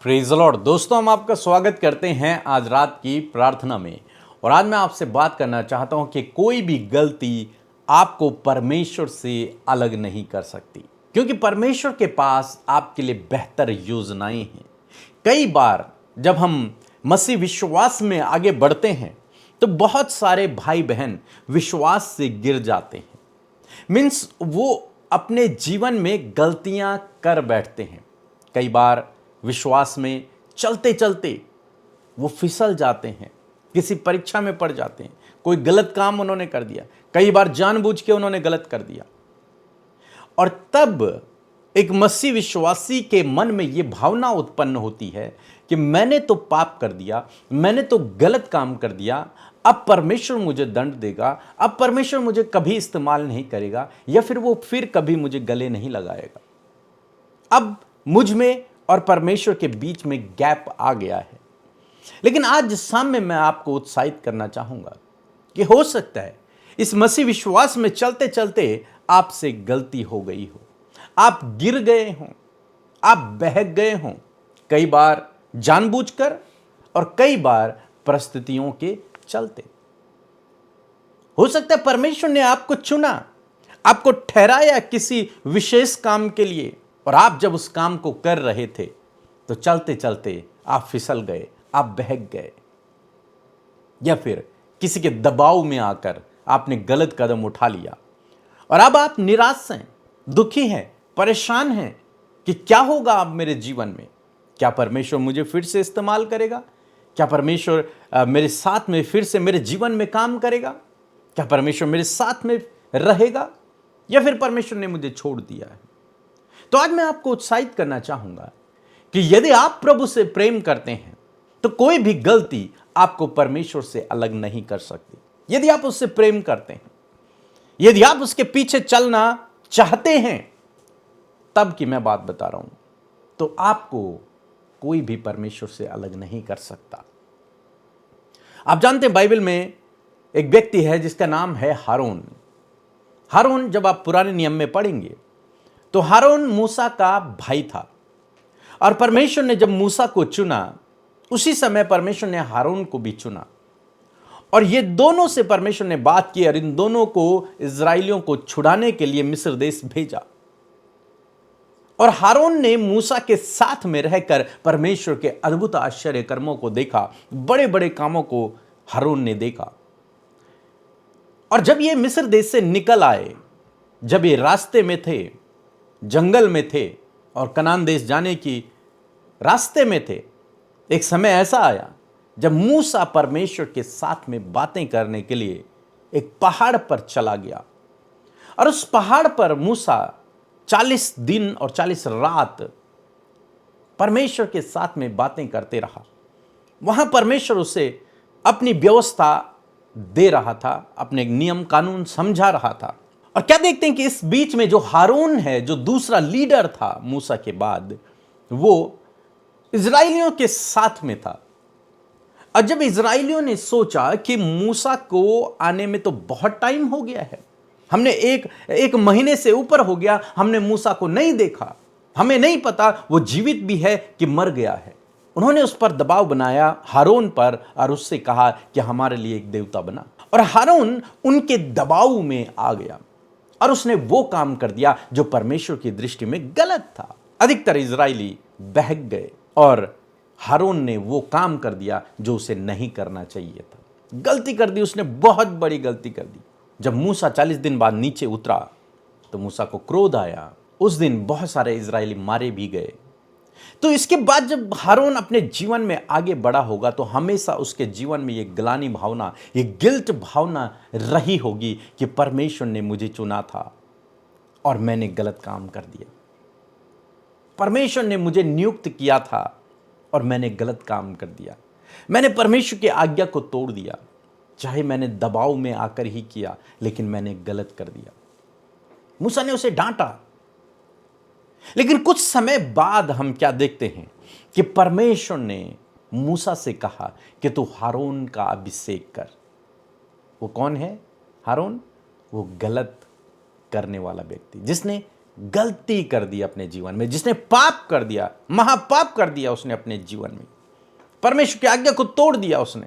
Praise the Lord. दोस्तों, हम आपका स्वागत करते हैं आज रात की प्रार्थना में। और आज मैं आपसे बात करना चाहता हूं कि कोई भी गलती आपको परमेश्वर से अलग नहीं कर सकती, क्योंकि परमेश्वर के पास आपके लिए बेहतर योजनाएं हैं। कई बार जब हम मसीह विश्वास में आगे बढ़ते हैं तो बहुत सारे भाई बहन विश्वास से गिर जाते हैं। मीन्स वो अपने जीवन में गलतियां कर बैठते हैं। कई बार विश्वास में चलते चलते वो फिसल जाते हैं, किसी परीक्षा में पड़ जाते हैं, कोई गलत काम उन्होंने कर दिया, कई बार जानबूझ के उन्होंने गलत कर दिया। और तब एक मसीह विश्वासी के मन में यह भावना उत्पन्न होती है कि मैंने तो पाप कर दिया, मैंने तो गलत काम कर दिया, अब परमेश्वर मुझे दंड देगा, अब परमेश्वर मुझे कभी इस्तेमाल नहीं करेगा, या फिर वो फिर कभी मुझे गले नहीं लगाएगा। अब मुझ में और परमेश्वर के बीच में गैप आ गया है। लेकिन आज शाम में मैं आपको उत्साहित करना चाहूंगा कि हो सकता है इस मसीह विश्वास में चलते चलते आपसे गलती हो गई हो, आप गिर गए हों, आप बहक गए हों, कई बार जानबूझकर और कई बार परिस्थितियों के चलते। हो सकता है परमेश्वर ने आपको चुना, आपको ठहराया किसी विशेष काम के लिए, और आप जब उस काम को कर रहे थे तो चलते चलते आप फिसल गए, आप बहक गए, या फिर किसी के दबाव में आकर आपने गलत कदम उठा लिया और अब आप निराश हैं, दुखी हैं, परेशान हैं कि क्या होगा अब मेरे जीवन में। क्या परमेश्वर मुझे फिर से इस्तेमाल करेगा? क्या परमेश्वर मेरे साथ में फिर से मेरे जीवन में काम करेगा? क्या परमेश्वर मेरे साथ में रहेगा, या फिर परमेश्वर ने मुझे छोड़ दिया है? तो आज मैं आपको उत्साहित करना चाहूंगा कि यदि आप प्रभु से प्रेम करते हैं तो कोई भी गलती आपको परमेश्वर से अलग नहीं कर सकती। यदि आप उससे प्रेम करते हैं, यदि आप उसके पीछे चलना चाहते हैं, तब की मैं बात बता रहा हूं, तो आपको कोई भी परमेश्वर से अलग नहीं कर सकता। आप जानते हैं बाइबल में एक व्यक्ति है जिसका नाम है हारून। हारून, जब आप पुराने नियम में पढ़ेंगे तो हारून मूसा का भाई था, और परमेश्वर ने जब मूसा को चुना उसी समय परमेश्वर ने हारून को भी चुना, और ये दोनों से परमेश्वर ने बात की और इन दोनों को इजराइलियों को छुड़ाने के लिए मिस्र देश भेजा। और हारून ने मूसा के साथ में रहकर परमेश्वर के अद्भुत आश्चर्य कर्मों को देखा, बड़े बड़े कामों को हारून ने देखा। और जब ये मिस्र देश से निकल आए, जब ये रास्ते में थे, जंगल में थे और कनान देश जाने की रास्ते में थे, एक समय ऐसा आया जब मूसा परमेश्वर के साथ में बातें करने के लिए एक पहाड़ पर चला गया। और उस पहाड़ पर मूसा 40 दिन और 40 रात परमेश्वर के साथ में बातें करते रहा। वहां परमेश्वर उसे अपनी व्यवस्था दे रहा था, अपने नियम कानून समझा रहा था। और क्या देखते हैं कि इस बीच में जो हारून है, जो दूसरा लीडर था मूसा के बाद, वो इजराइलियों के साथ में था। और जब इजराइलियों ने सोचा कि मूसा को आने में तो बहुत टाइम हो गया है, हमने एक महीने से ऊपर हो गया, हमने मूसा को नहीं देखा, हमें नहीं पता वो जीवित भी है कि मर गया है। उन्होंने उस पर दबाव बनाया, हारून पर, और उससे कहा कि हमारे लिए एक देवता बना। और हारून उनके दबाव में आ गया और उसने वो काम कर दिया जो परमेश्वर की दृष्टि में गलत था। अधिकतर इजराइली बहक गए और हारून ने वो काम कर दिया जो उसे नहीं करना चाहिए था। गलती कर दी उसने, बहुत बड़ी गलती कर दी। जब मूसा 40 दिन बाद नीचे उतरा तो मूसा को क्रोध आया। उस दिन बहुत सारे इजरायली मारे भी गए। तो इसके बाद जब हारून अपने जीवन में आगे बढ़ा होगा तो हमेशा उसके जीवन में ये ग्लानि भावना, ये गिल्ट भावना रही होगी कि परमेश्वर ने मुझे चुना था और मैंने गलत काम कर दिया। परमेश्वर ने मुझे नियुक्त किया था और मैंने गलत काम कर दिया। मैंने परमेश्वर की आज्ञा को तोड़ दिया, चाहे मैंने दबाव में आकर ही किया, लेकिन मैंने गलत कर दिया। मूसा ने उसे डांटा। लेकिन कुछ समय बाद हम क्या देखते हैं कि परमेश्वर ने मूसा से कहा कि तू हारून का अभिषेक कर। वो कौन है हारून? वो गलत करने वाला व्यक्ति, जिसने गलती कर दी अपने जीवन में, जिसने पाप कर दिया, महापाप कर दिया उसने अपने जीवन में, परमेश्वर की आज्ञा को तोड़ दिया उसने,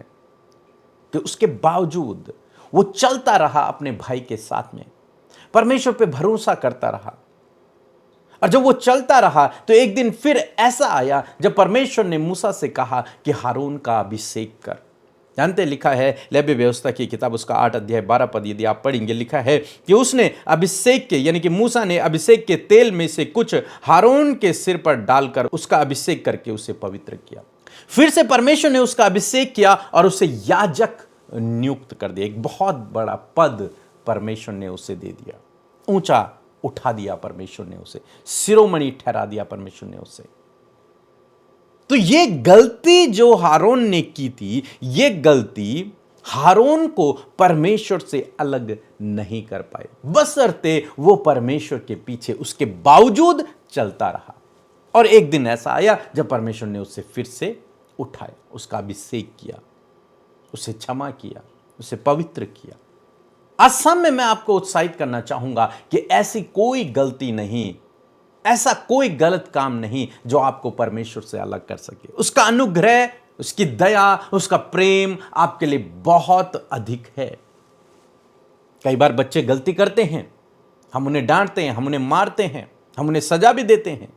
कि उसके बावजूद वो चलता रहा अपने भाई के साथ में, परमेश्वर पे भरोसा करता रहा। और जब वो चलता रहा तो एक दिन फिर ऐसा आया जब परमेश्वर ने मूसा से कहा कि हारून का अभिषेक कर। जानते, लिखा है लेवी व्यवस्था की किताब उसका 8 अध्याय 12 पद यदि आप पढ़ेंगे, लिखा है कि उसने अभिषेक के यानी कि मूसा ने अभिषेक के तेल में से कुछ हारून के सिर पर डालकर उसका अभिषेक करके उसे पवित्र किया। फिर से परमेश्वर ने उसका अभिषेक किया और उसे याजक नियुक्त कर दिया। एक बहुत बड़ा पद परमेश्वर ने उसे दे दिया, ऊंचा उठा दिया परमेश्वर ने उसे, शिरोमणि ठहरा दिया परमेश्वर ने उसे। तो ये गलती जो हारून ने की थी, ये गलती हारून को परमेश्वर से अलग नहीं कर पाए, बशर्ते वो परमेश्वर के पीछे उसके बावजूद चलता रहा। और एक दिन ऐसा आया जब परमेश्वर ने उसे फिर से उठाया, उसका अभिषेक किया, उसे क्षमा किया, उसे पवित्र किया। असम में मैं आपको उत्साहित करना चाहूंगा कि ऐसी कोई गलती नहीं, ऐसा कोई गलत काम नहीं जो आपको परमेश्वर से अलग कर सके। उसका अनुग्रह, उसकी दया, उसका प्रेम आपके लिए बहुत अधिक है। कई बार बच्चे गलती करते हैं, हम उन्हें डांटते हैं, हम उन्हें मारते हैं, हम उन्हें सजा भी देते हैं,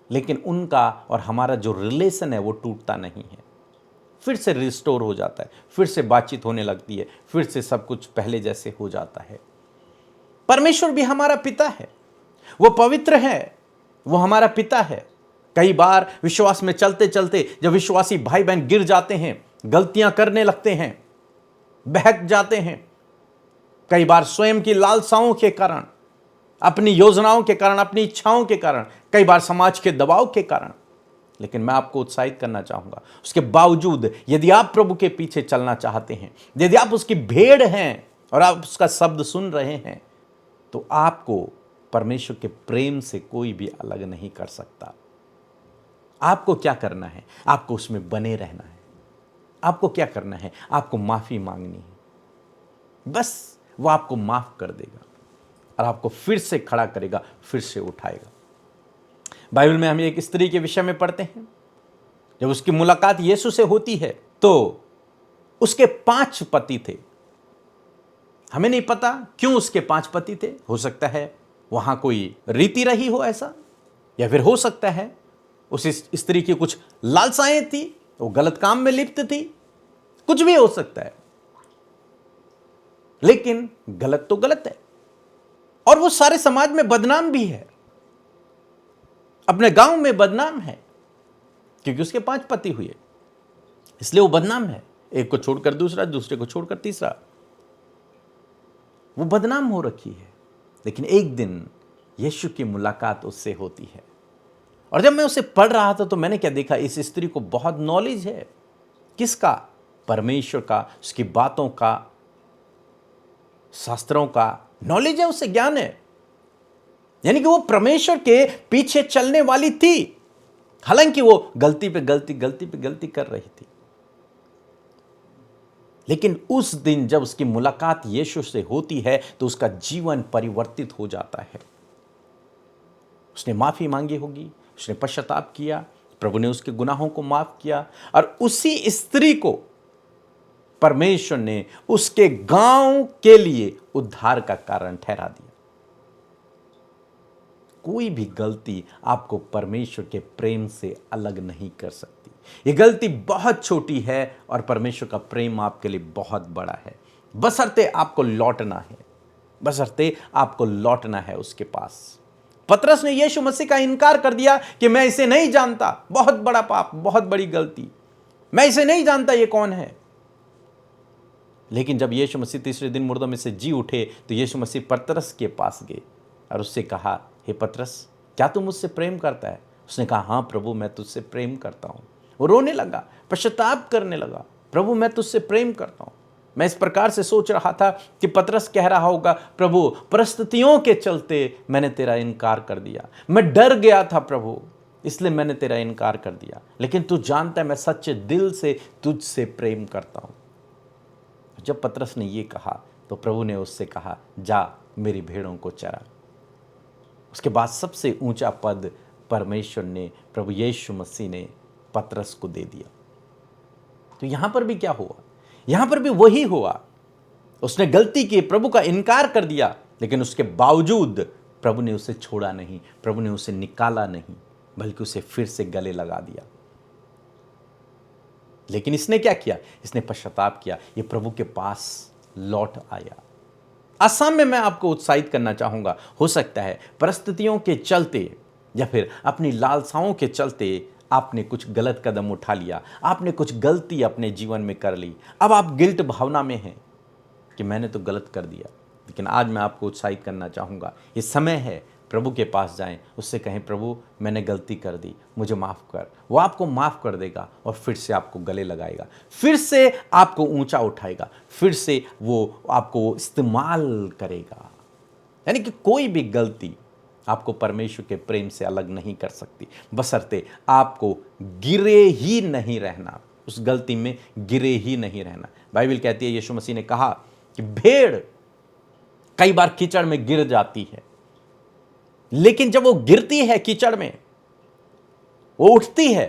लेकिन उनका और हमारा जो रिलेशन है वो टूटता नहीं है, फिर से रिस्टोर हो जाता है, फिर से बातचीत होने लगती है, फिर से सब कुछ पहले जैसे हो जाता है। परमेश्वर भी हमारा पिता है, वो पवित्र है, वो हमारा पिता है। कई बार विश्वास में चलते चलते जब विश्वासी भाई बहन गिर जाते हैं, गलतियां करने लगते हैं, बहक जाते हैं, कई बार स्वयं की लालसाओं के कारण, अपनी योजनाओं के कारण, अपनी इच्छाओं के कारण, कई बार समाज के दबाव के कारण, लेकिन मैं आपको उत्साहित करना चाहूंगा, उसके बावजूद यदि आप प्रभु के पीछे चलना चाहते हैं, यदि आप उसकी भेड़ हैं और आप उसका शब्द सुन रहे हैं, तो आपको परमेश्वर के प्रेम से कोई भी अलग नहीं कर सकता। आपको क्या करना है? आपको उसमें बने रहना है। आपको क्या करना है? आपको माफी मांगनी है, बस वो आपको माफ कर देगा और आपको फिर से खड़ा करेगा, फिर से उठाएगा। बाइबल में हम एक स्त्री के विषय में पढ़ते हैं, जब उसकी मुलाकात यीशु से होती है तो उसके 5 पति थे। हमें नहीं पता क्यों उसके 5 पति थे। हो सकता है वहां कोई रीति रही हो ऐसा, या फिर हो सकता है उस स्त्री की कुछ लालसाएं थी, वो गलत काम में लिप्त थी, कुछ भी हो सकता है। लेकिन गलत तो गलत है और वो सारे समाज में बदनाम भी है, अपने गांव में बदनाम है, क्योंकि उसके 5 पति हुए, इसलिए वो बदनाम है। एक को छोड़कर दूसरा, दूसरे को छोड़कर तीसरा, वो बदनाम हो रखी है। लेकिन एक दिन यीशु की मुलाकात उससे होती है, और जब मैं उसे पढ़ रहा था तो मैंने क्या देखा, इस स्त्री को बहुत नॉलेज है। किसका? परमेश्वर का, उसकी बातों का, शास्त्रों का नॉलेज है, उसे ज्ञान है। यानी कि वो परमेश्वर के पीछे चलने वाली थी, हालांकि वो गलती पे गलती कर रही थी। लेकिन उस दिन जब उसकी मुलाकात यीशु से होती है तो उसका जीवन परिवर्तित हो जाता है। उसने माफी मांगी होगी, उसने पश्चाताप किया, प्रभु ने उसके गुनाहों को माफ किया, और उसी स्त्री को परमेश्वर ने उसके गांव के लिए उद्धार का कारण ठहरा दिया। कोई भी गलती आपको परमेश्वर के प्रेम से अलग नहीं कर सकती। ये गलती बहुत छोटी है और परमेश्वर का प्रेम आपके लिए बहुत बड़ा है, बशर्ते आपको लौटना है, बशर्ते आपको लौटना है उसके पास। पतरस ने यीशु मसीह का इनकार कर दिया कि मैं इसे नहीं जानता, बहुत बड़ा पाप, बहुत बड़ी गलती, मैं इसे नहीं जानता ये कौन है। लेकिन जब यीशु मसीह तीसरे दिन मुर्दों में से जी उठे तो यीशु मसीह पतरस के पास गए और उससे कहा, हे पतरस, क्या तू मुझसे प्रेम करता है? उसने कहा, हाँ प्रभु, मैं तुझसे प्रेम करता हूं। वो रोने लगा, पश्चाताप करने लगा, प्रभु मैं तुझसे प्रेम करता हूं। मैं इस प्रकार से सोच रहा था कि पतरस कह रहा होगा, प्रभु परिस्थितियों के चलते मैंने तेरा इनकार कर दिया, मैं डर गया था प्रभु, इसलिए मैंने तेरा इनकार कर दिया, लेकिन तू जानता है मैं सच्चे दिल से तुझसे प्रेम करता हूं। जब पतरस ने ये कहा तो प्रभु ने उससे कहा, जा मेरी भेड़ों को चरा। उसके बाद सबसे ऊंचा पद परमेश्वर ने, प्रभु यीशु मसीह ने पतरस को दे दिया। तो यहां पर भी क्या हुआ? यहां पर भी वही हुआ। उसने गलती की, प्रभु का इनकार कर दिया, लेकिन उसके बावजूद प्रभु ने उसे छोड़ा नहीं, प्रभु ने उसे निकाला नहीं, बल्कि उसे फिर से गले लगा दिया। लेकिन इसने क्या किया? इसने पश्चाताप किया, ये प्रभु के पास लौट आया। असम में मैं आपको उत्साहित करना चाहूंगा, हो सकता है परिस्थितियों के चलते या फिर अपनी लालसाओं के चलते आपने कुछ गलत कदम उठा लिया, आपने कुछ गलती अपने जीवन में कर ली। अब आप गिल्ट भावना में हैं कि मैंने तो गलत कर दिया। लेकिन आज मैं आपको उत्साहित करना चाहूँगा, ये समय है, प्रभु के पास जाएं, उससे कहें प्रभु मैंने गलती कर दी, मुझे माफ़ कर। वो आपको माफ़ कर देगा और फिर से आपको गले लगाएगा, फिर से आपको ऊंचा उठाएगा, फिर से वो आपको इस्तेमाल करेगा। यानी कि कोई भी गलती आपको परमेश्वर के प्रेम से अलग नहीं कर सकती, बशर्ते आपको गिरे ही नहीं रहना, उस गलती में गिरे ही नहीं रहना। बाइबल कहती है, यीशु मसीह ने कहा कि भेड़ कई बार कीचड़ में गिर जाती है, लेकिन जब वो गिरती है कीचड़ में, वो उठती है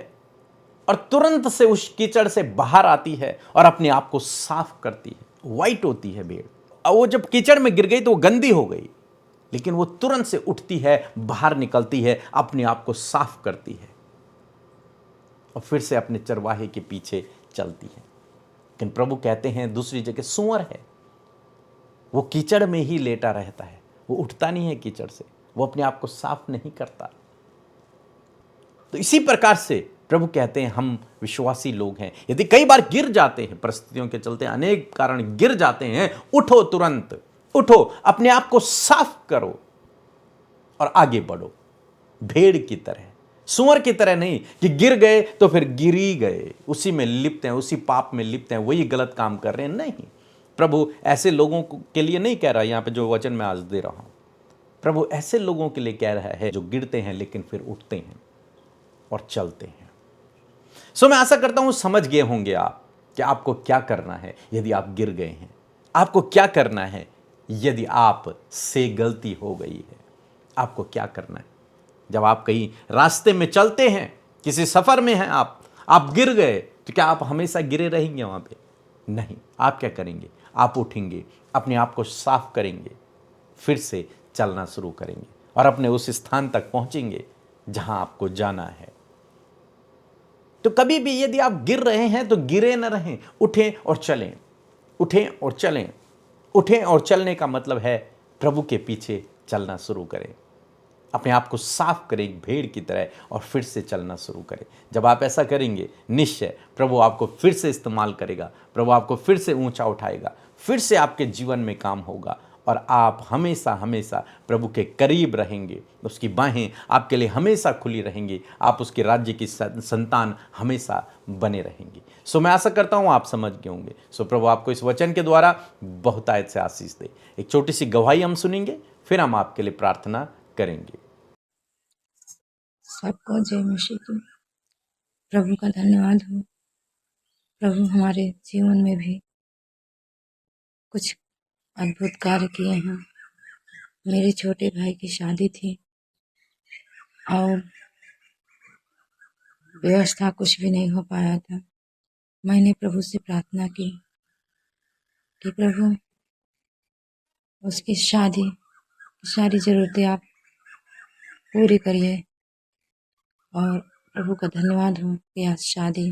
और तुरंत से उस कीचड़ से बाहर आती है और अपने आप को साफ करती है। वाइट होती है भेड़। और वो जब कीचड़ में गिर गई तो वो गंदी हो गई, लेकिन वो तुरंत से उठती है, बाहर निकलती है, अपने आप को साफ करती है और फिर से अपने चरवाहे के पीछे चलती है। लेकिन प्रभु कहते हैं दूसरी जगह सूअर है, वो कीचड़ में ही लेटा रहता है, वो उठता नहीं है कीचड़ से, वो अपने आप को साफ नहीं करता। तो इसी प्रकार से प्रभु कहते हैं हम विश्वासी लोग हैं, यदि कई बार गिर जाते हैं, परिस्थितियों के चलते अनेक कारण गिर जाते हैं, उठो, तुरंत उठो, अपने आप को साफ करो और आगे बढ़ो। भेड़ की तरह, सूअर की तरह नहीं कि गिर गए तो फिर गिरी गए, उसी में लिप्त हैं, उसी पाप में लिप्त हैं, वही गलत काम कर रहे हैं। नहीं, प्रभु ऐसे लोगों के लिए नहीं कह रहा, यहां पे जो वचन मैं आज दे रहा हूं, प्रभु ऐसे लोगों के लिए कह रहा है जो गिरते हैं लेकिन फिर उठते हैं और चलते हैं। सो मैं आशा करता हूं समझ गए होंगे आप कि आपको क्या करना है यदि आप गिर गए हैं, आपको क्या करना है यदि आप से गलती हो गई है, आपको क्या करना है। जब आप कहीं रास्ते में चलते हैं, किसी सफर में हैं आप गिर गए, तो क्या आप हमेशा गिरे रहेंगे वहां पे? नहीं, आप क्या करेंगे? आप उठेंगे, अपने आप को साफ करेंगे, फिर से चलना शुरू करेंगे और अपने उस स्थान तक पहुंचेंगे जहां आपको जाना है। तो कभी भी यदि आप गिर रहे हैं तो गिरे न रहें, उठें और चलें, उठें और चलें। उठें और चलने का मतलब है प्रभु के पीछे चलना शुरू करें, अपने आप को साफ करें एक भेड़ की तरह और फिर से चलना शुरू करें। जब आप ऐसा करेंगे, निश्चय प्रभु आपको फिर से इस्तेमाल करेगा, प्रभु आपको फिर से ऊंचा उठाएगा, फिर से आपके जीवन में काम होगा और आप हमेशा हमेशा प्रभु के करीब रहेंगे, उसकी बाहें आपके लिए हमेशा खुली रहेंगी, आप उसके राज्य की संतान हमेशा बने रहेंगे। सो मैं आशा करता हूँ आप समझ गए होंगे। सो प्रभु आपको इस वचन के द्वारा बहुतायत से आशीष दे। एक छोटी सी गवाही हम सुनेंगे, फिर हम आपके लिए प्रार्थना करेंगे। सबको जय मसीह की। प्रभु का धन्यवाद हो। प्रभु हमारे जीवन में भी कुछ अद्भुत कार्य किए हैं। मेरे छोटे भाई की शादी थी और व्यवस्था कुछ भी नहीं हो पाया था। मैंने प्रभु से प्रार्थना की कि प्रभु उसकी सारी ज़रूरतें आप पूरी करिए। और प्रभु का धन्यवाद हो कि आज शादी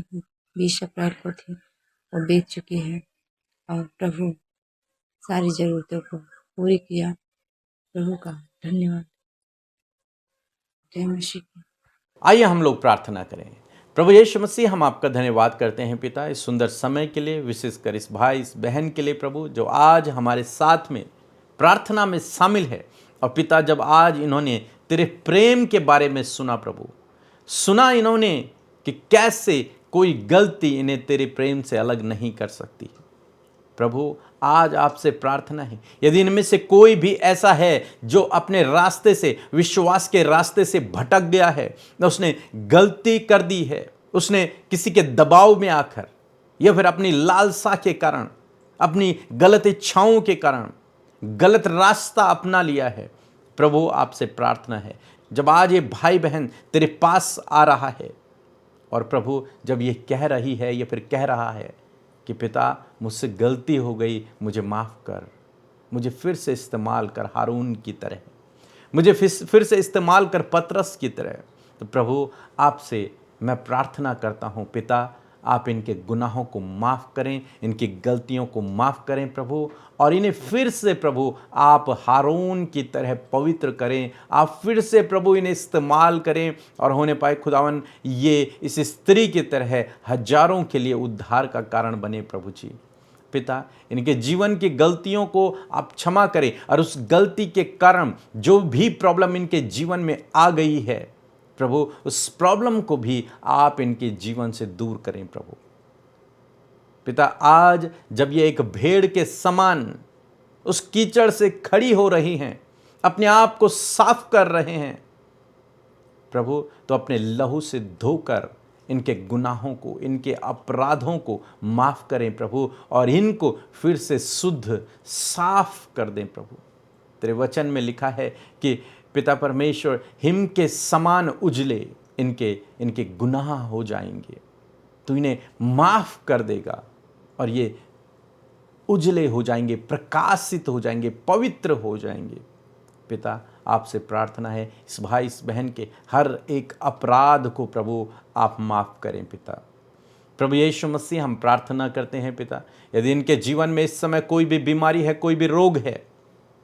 20 अप्रैल को थी, वो बीत चुकी है और प्रभु सारी ज़रूरतों को पूरी किया। प्रभु का धन्यवाद। जय मसीह। आइए हम लोग प्रार्थना करें। प्रभु यीशु मसीह, हम आपका धन्यवाद करते हैं पिता, इस सुंदर समय के लिए, विशेषकर इस भाई इस बहन के लिए प्रभु, जो आज हमारे साथ में प्रार्थना में शामिल है। और पिता, जब आज इन्होंने तेरे प्रेम के बारे में सुना प्रभु, सुना इन्होंने कि कैसे कोई गलती इन्हें तेरे प्रेम से अलग नहीं कर सकती। प्रभु, आज आपसे प्रार्थना है, यदि इनमें से कोई भी ऐसा है जो अपने रास्ते से, विश्वास के रास्ते से भटक गया है, उसने गलती कर दी है, उसने किसी के दबाव में आकर या फिर अपनी लालसा के कारण, अपनी गलत इच्छाओं के कारण गलत रास्ता अपना लिया है, प्रभु आपसे प्रार्थना है, जब आज ये भाई बहन तेरे पास आ रहा है और प्रभु जब ये कह रही है या फिर कह रहा है कि पिता मुझसे गलती हो गई, मुझे माफ़ कर, मुझे फिर से इस्तेमाल कर हारून की तरह, मुझे फिर से इस्तेमाल कर पतरस की तरह, तो प्रभु आपसे मैं प्रार्थना करता हूँ पिता, आप इनके गुनाहों को माफ़ करें, इनकी गलतियों को माफ़ करें प्रभु, और इन्हें फिर से प्रभु आप हारून की तरह पवित्र करें, आप फिर से प्रभु इन्हें इस्तेमाल करें और होने पाए खुदावन ये इस स्त्री की तरह हजारों के लिए उद्धार का कारण बने प्रभु जी। पिता, इनके जीवन की गलतियों को आप क्षमा करें और उस गलती के कारण जो भी प्रॉब्लम इनके जीवन में आ गई है प्रभु, उस प्रॉब्लम को भी आप इनके जीवन से दूर करें प्रभु। पिता, आज जब ये एक भेड़ के समान उस कीचड़ से खड़ी हो रही हैं, अपने आप को साफ कर रहे हैं प्रभु, तो अपने लहू से धोकर इनके गुनाहों को, इनके अपराधों को माफ करें प्रभु, और इनको फिर से शुद्ध साफ कर दें प्रभु। तेरे वचन में लिखा है कि पिता परमेश्वर हिम के समान उजले इनके गुनाह हो जाएंगे, तो इन्हें माफ कर देगा और ये उजले हो जाएंगे, प्रकाशित हो जाएंगे, पवित्र हो जाएंगे। पिता, आपसे प्रार्थना है इस भाई इस बहन के हर एक अपराध को प्रभु आप माफ करें पिता। प्रभु यीशु मसीह, हम प्रार्थना करते हैं पिता, यदि इनके जीवन में इस समय कोई भी बीमारी है, कोई भी रोग है,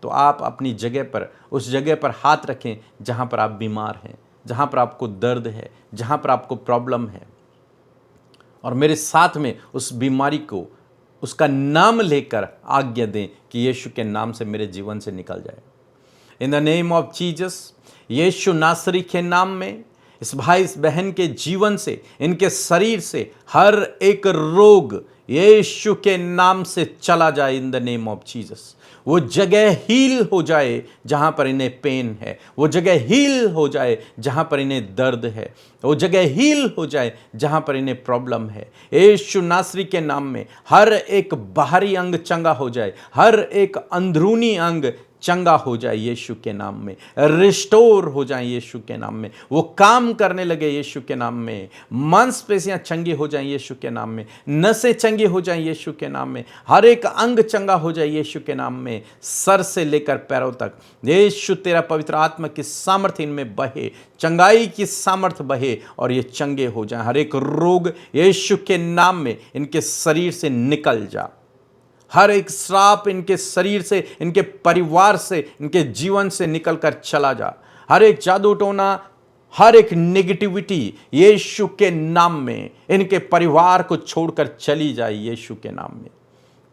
तो आप अपनी जगह पर, उस जगह पर हाथ रखें जहाँ पर आप बीमार हैं, जहाँ पर आपको दर्द है, जहाँ पर आपको प्रॉब्लम है, और मेरे साथ में उस बीमारी को, उसका नाम लेकर आज्ञा दें कि यीशु के नाम से मेरे जीवन से निकल जाए। In the name of Jesus, यीशु नासरी के नाम में इस भाई इस बहन के जीवन से, इनके शरीर से हर एक रोग यीशु के नाम से चला जाए। In the name of Jesus, वो जगह हील हो जाए जहाँ पर इन्हें पेन है, वो जगह हील हो जाए जहाँ पर इन्हें दर्द है, वो जगह हील हो जाए जहाँ पर इन्हें प्रॉब्लम है। यीशु नासरी के नाम में हर एक बाहरी अंग चंगा हो जाए, हर एक अंदरूनी अंग चंगा हो जाए यीशु के नाम में, रिस्टोर हो जाए यीशु के नाम में, वो काम करने लगे यीशु के नाम में, मांसपेशियां चंगी हो जाएं यीशु के नाम में, नसें चंगी हो जाएं यीशु के नाम में, हर एक अंग चंगा हो जाए यीशु के नाम में, सर से लेकर पैरों तक यीशु तेरा पवित्र आत्मा की सामर्थ्य इनमें बहे, चंगाई की सामर्थ्य बहे और ये चंगे हो जाएं। हर एक रोग यीशु के नाम में इनके शरीर से निकल जा, हर एक श्राप इनके शरीर से, इनके परिवार से, इनके जीवन से निकलकर चला जा। हर एक जादू टोना, हर एक नेगेटिविटी यीशु के नाम में इनके परिवार को छोड़कर चली जाए यीशु के नाम में।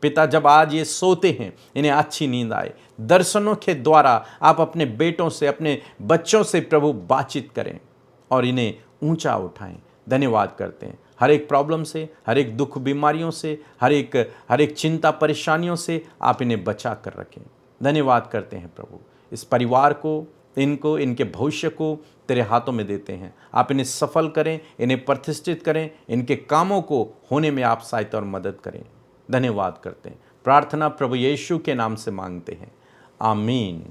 पिता, जब आज ये सोते हैं, इन्हें अच्छी नींद आए, दर्शनों के द्वारा आप अपने बेटों से, अपने बच्चों से प्रभु बातचीत करें और इन्हें ऊंचा उठाएं। धन्यवाद करते हैं हर एक प्रॉब्लम से, हर एक दुख बीमारियों से, हर एक चिंता परेशानियों से आप इन्हें बचा कर रखें। धन्यवाद करते हैं प्रभु, इस परिवार को, इनको, इनके भविष्य को तेरे हाथों में देते हैं। आप इन्हें सफल करें, इन्हें प्रतिष्ठित करें, इनके कामों को होने में आप सहायता और मदद करें। धन्यवाद करते हैं। प्रार्थना प्रभु यीशु के नाम से मांगते हैं, आमीन।